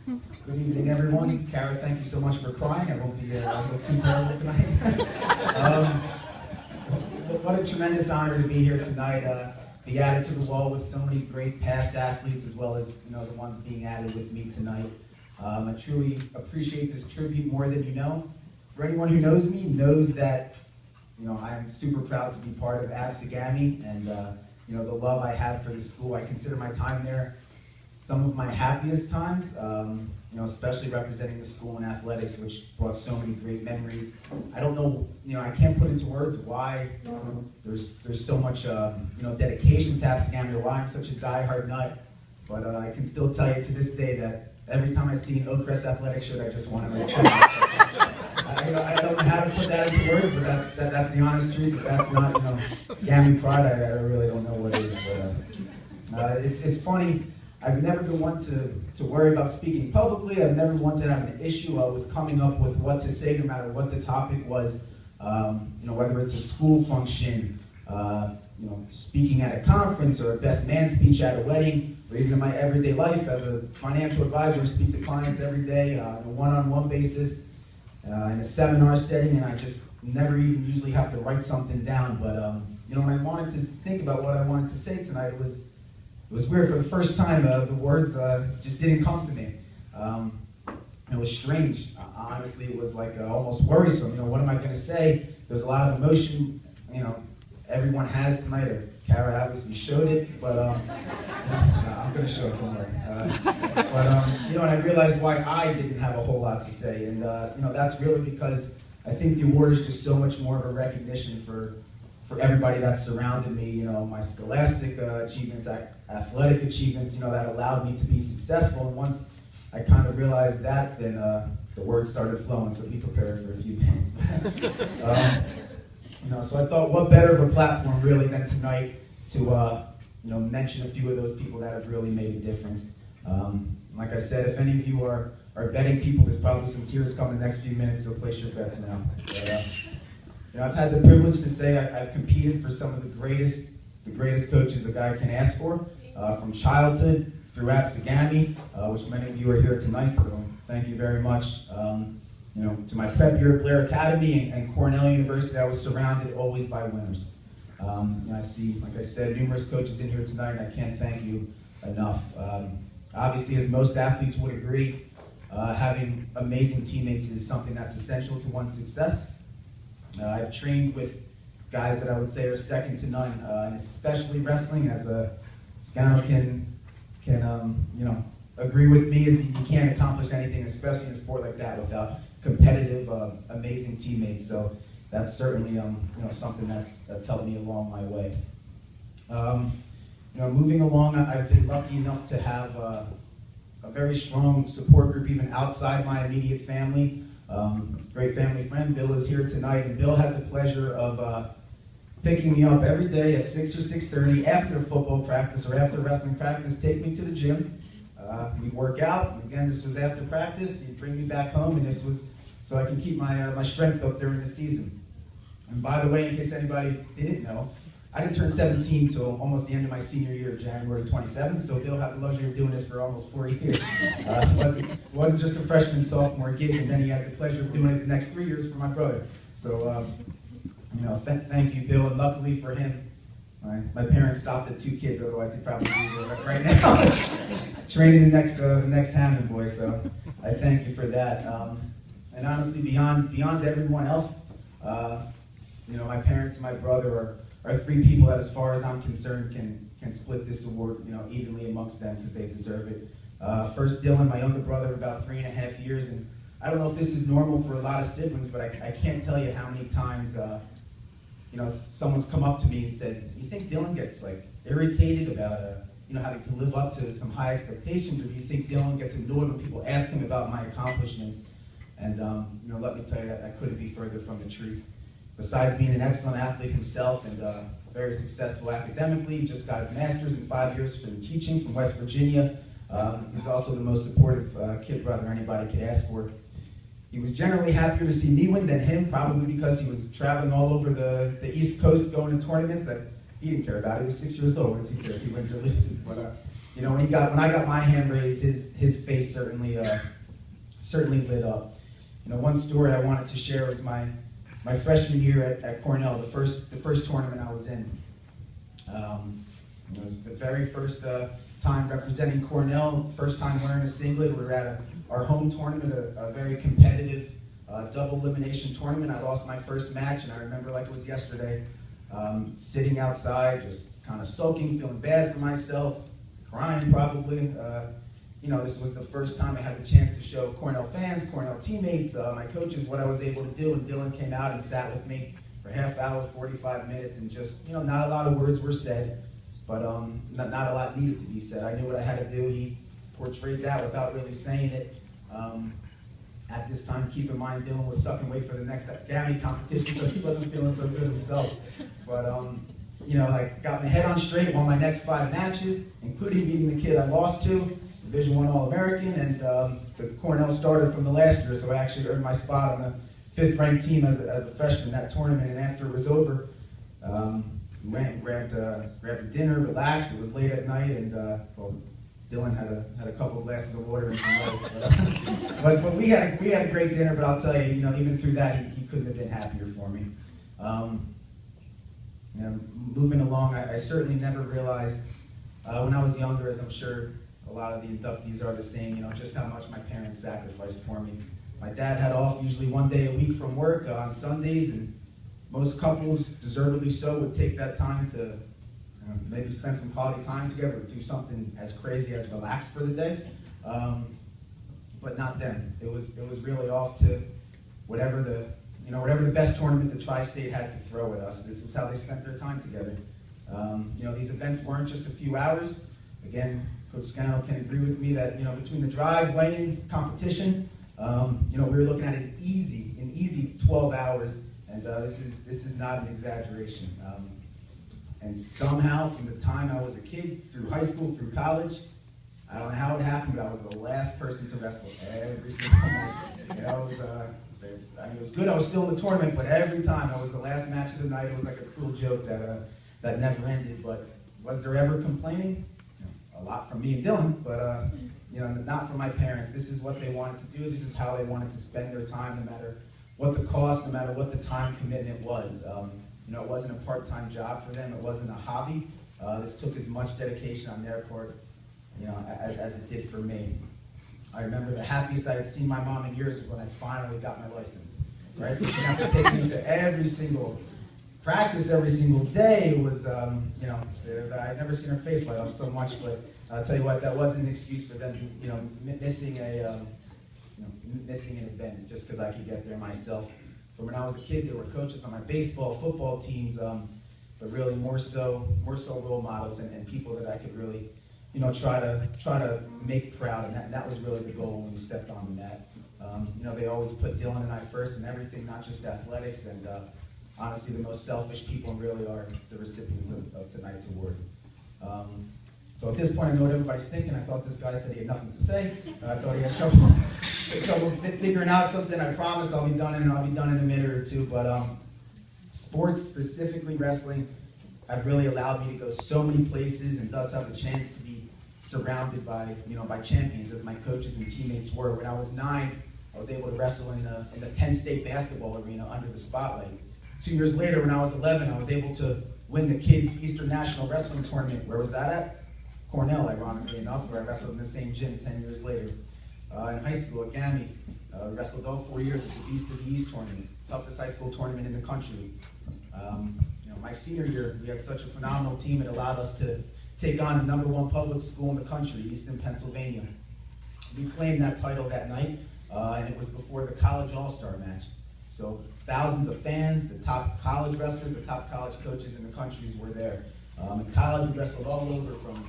Good evening, everyone. Kara, thank you so much for crying. I won't be too terrible tonight. What a tremendous honor to be here tonight. Be added to the wall with so many great past athletes, as well as the ones being added with me tonight. I truly appreciate this tribute more than you know. For anyone who knows me, knows that I am super proud to be part of Absegami, and the love I have for the school. I consider my time there some of my happiest times, especially representing the school in athletics, which brought so many great memories. I don't know, I can't put into words why there's so much, dedication to Absegami, or why I'm such a diehard nut, but I can still tell you to this day that every time I see an Oakcrest Athletics shirt, I just want to I don't know how to put that into words, but that's the honest truth. If that's not, Gammy pride, I really don't know what it is, but it's funny. I've never been one to worry about speaking publicly. I've never wanted to have an issue with coming up with what to say, no matter what the topic was. Whether it's a school function, speaking at a conference, or a best man speech at a wedding, or even in my everyday life as a financial advisor. I speak to clients every day on a one-on-one basis, in a seminar setting, and I just never even usually have to write something down. But when I wanted to think about what I wanted to say tonight, it was weird. For the first time, the words just didn't come to me. It was strange. Honestly, it was like almost worrisome. What am I going to say? There's a lot of emotion, everyone has tonight. Kara obviously showed it, but I'm going to show it, don't worry. And I realized why I didn't have a whole lot to say, and that's really because I think the award is just so much more of a recognition for everybody that surrounded me, my scholastic achievements, athletic achievements, that allowed me to be successful. And once I kind of realized that, then the words started flowing, so be prepared for a few minutes. So I thought, what better of a platform really than tonight to mention a few of those people that have really made a difference. Like I said, if any of you are betting people, there's probably some tears coming the next few minutes, so place your bets now. But, I've had the privilege to say I've competed for some of the greatest coaches a guy can ask for, from childhood through Absegami, which many of you are here tonight, so thank you very much. To my prep year at Blair Academy and Cornell University, I was surrounded always by winners. I see, like I said, numerous coaches in here tonight, and I can't thank you enough. Obviously, as most athletes would agree, having amazing teammates is something that's essential to one's success. I've trained with guys that I would say are second to none, and especially wrestling, as Scano can agree with me, is you can't accomplish anything, especially in a sport like that, without competitive, amazing teammates. So that's certainly something that's helped me along my way. Moving along, I've been lucky enough to have a very strong support group even outside my immediate family. Great family friend, Bill, is here tonight, and Bill had the pleasure of picking me up every day at 6 or 6:30 after football practice or after wrestling practice, take me to the gym. We'd work out, and again, this was after practice. He'd bring me back home, and this was so I can keep my strength up during the season. And by the way, in case anybody didn't know, I didn't turn 17 till almost the end of my senior year, January 27th, so Bill had the luxury of doing this for almost 4 years. It wasn't just a freshman, sophomore gig, and then he had the pleasure of doing it the next 3 years for my brother. So, thank you, Bill, and luckily for him, my parents stopped at 2 kids, otherwise he'd probably be right now training the next Hammond boy, so I thank you for that. And honestly, beyond everyone else, my parents and my brother are 3 people that, as far as I'm concerned, can split this award, evenly amongst them, because they deserve it. First, Dylan, my younger brother, about 3.5 years, and I don't know if this is normal for a lot of siblings, but I can't tell you how many times, someone's come up to me and said, "Do you think Dylan gets irritated about having to live up to some high expectations, or do you think Dylan gets annoyed when people ask him about my accomplishments?" And let me tell you that I couldn't be further from the truth. Besides being an excellent athlete himself and very successful academically, he just got his master's in 5 years from teaching from West Virginia. He's also the most supportive kid brother anybody could ask for. He was generally happier to see me win than him, probably because he was traveling all over the East Coast going to tournaments that he didn't care about. He was 6 years old. What does he care if he wins or loses? But when I got my hand raised, his face certainly lit up. You know, one story I wanted to share was my freshman year at Cornell, the first tournament I was in. It was the very first time representing Cornell, first time wearing a singlet. We were at our home tournament, a very competitive double elimination tournament. I lost my first match, and I remember like it was yesterday, sitting outside, just kind of sulking, feeling bad for myself, crying probably. You know, this was the first time I had the chance to show Cornell fans, Cornell teammates, my coaches what I was able to do, and Dylan came out and sat with me for a half hour, 45 minutes, and just, you know, not a lot of words were said, but not a lot needed to be said. I knew what I had to do. He portrayed that without really saying it. At this time, keep in mind, Dylan was sucking weight for the next Absegami competition, so he wasn't feeling so good himself. But, you know, I got my head on straight, won my next 5 matches, including beating the kid I lost to, Division I All-American, and the Cornell starter from the last year, so I actually earned my spot on the 5th ranked team as a freshman in that tournament. And after it was over, we went and grabbed a dinner, relaxed. It was late at night, and well, Dylan had a couple of glasses of water and some rice. But we had a great dinner. But I'll tell you, you know, even through that, he couldn't have been happier for me. You know, moving along, I certainly never realized when I was younger, as I'm sure a lot of the inductees are the same, you know, just how much my parents sacrificed for me. My dad had off usually 1 day a week from work on Sundays, and most couples, deservedly so, would take that time to maybe spend some quality time together, or do something as crazy as relax for the day. But not them. It was really off to whatever the best tournament the Tri-State had to throw at us. This was how they spent their time together. You know, these events weren't just a few hours. Again, Coach Scannell can agree with me that, you know, between the drive, weigh-ins, competition, you know, we were looking at an easy 12 hours, and this is not an exaggeration. And somehow, from the time I was a kid, through high school, through college, I don't know how it happened, but I was the last person to wrestle every single night. You know, it was good. I was still in the tournament, but every time I was the last match of the night. It was like a cruel joke that never ended. But was there ever complaining? A lot from me and Dylan, but you know, not from my parents. This is what they wanted to do. This is how they wanted to spend their time, no matter what the cost, no matter what the time commitment was. You know, it wasn't a part-time job for them. It wasn't a hobby. This took as much dedication on their part, you know, as it did for me. I remember the happiest I had seen my mom in years was when I finally got my license. Right, so she didn't have to take me to every single practice every single day. It was, you know, I'd never seen her face light up so much, but I'll tell you what, that wasn't an excuse for them, you know, missing an event just because I could get there myself. From when I was a kid, there were coaches on my baseball, football teams, but really more so role models and people that I could really, you know, try to make proud, and that was really the goal when we stepped on the mat. You know, they always put Dylan and I first in everything, not just athletics, and honestly, the most selfish people really are the recipients of tonight's award. So at this point, I know what everybody's thinking. I thought this guy said he had nothing to say. I thought he had trouble figuring out something. I promise I'll be done in a minute or two. But sports, specifically wrestling, have really allowed me to go so many places, and thus have the chance to be surrounded by, you know, by champions, as my coaches and teammates were. When I was 9, I was able to wrestle in the Penn State basketball arena under the spotlight. 2 years later, when I was 11, I was able to win the kids' Eastern National Wrestling Tournament. Where was that at? Cornell, ironically enough, where I wrestled in the same gym 10 years later. In high school at Gami, wrestled all 4 years at the Beast of the East tournament, toughest high school tournament in the country. You know, my senior year, we had such a phenomenal team. It allowed us to take on the #1 public school in the country, Easton, Pennsylvania. We claimed that title that night, and it was before the college all-star match. So thousands of fans, the top college wrestlers, the top college coaches in the country were there. In college, we wrestled all over, from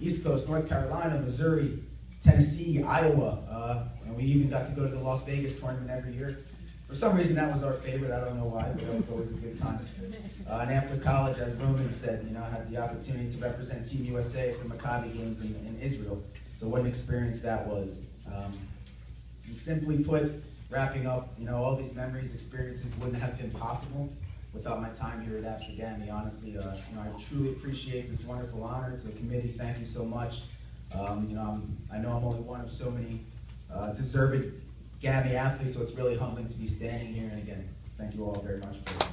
East Coast, North Carolina, Missouri, Tennessee, Iowa, and we even got to go to the Las Vegas tournament every year. For some reason, that was our favorite. I don't know why, but that was always a good time. And after college, as Roman said, you know, I had the opportunity to represent Team USA at the Maccabi games in Israel. So what an experience that was. And simply put, wrapping up, you know, all these memories, experiences wouldn't have been possible without my time here at Absegami. Honestly, you know, I truly appreciate this wonderful honor. To the committee, thank you so much. I know I'm only one of so many deserved Gammy athletes, so it's really humbling to be standing here. And again, thank you all very much for